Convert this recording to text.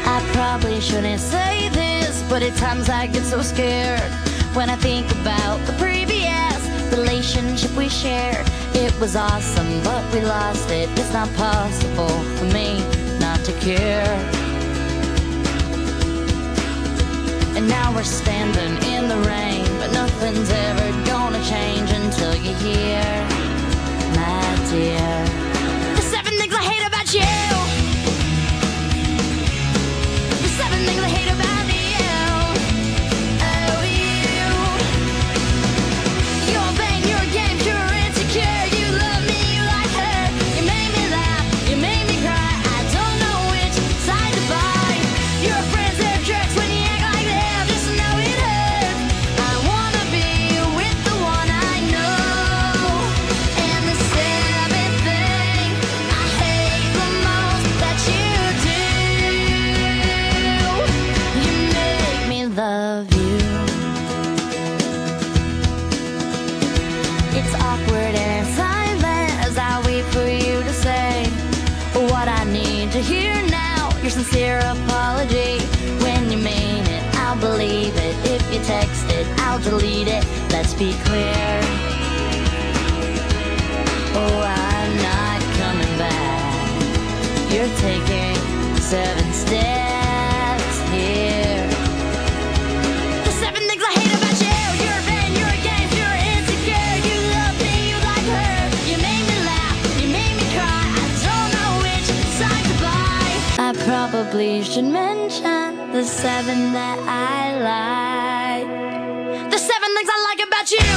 I probably shouldn't say this, but at times I get so scared when I think about the previous relationship we shared. It was awesome, but we lost it. It's not possible for me not to care. And now we're standing in the rain, but nothing's ever gonna change until you're here, my dear. The 7 things I hate about you. The 7 things I hate about you. Oh, you. You're vain, you're a game, you're insecure. You love me, you like her. You made me laugh, you made me cry. I don't know which side to buy. Your friends, they're jerks when you act like that. Just know it hurts. I wanna be with the one I know. And the 7th thing I hate the most that you do, you make me love you. It's awkward and silent as I wait for you to say what I need to hear now. Your sincere apology. When you mean it, I'll believe it. If you text it, I'll delete it. Let's be clear. Oh, I'm not coming back. You're taking 7 steps here. The 7 things I hate about you. You're vain, you're a game, you're insecure. You love me, you like her. You made me laugh, you made me cry. I don't know which side to buy. I probably should mention the 7 that I like. The 7 things I like about you.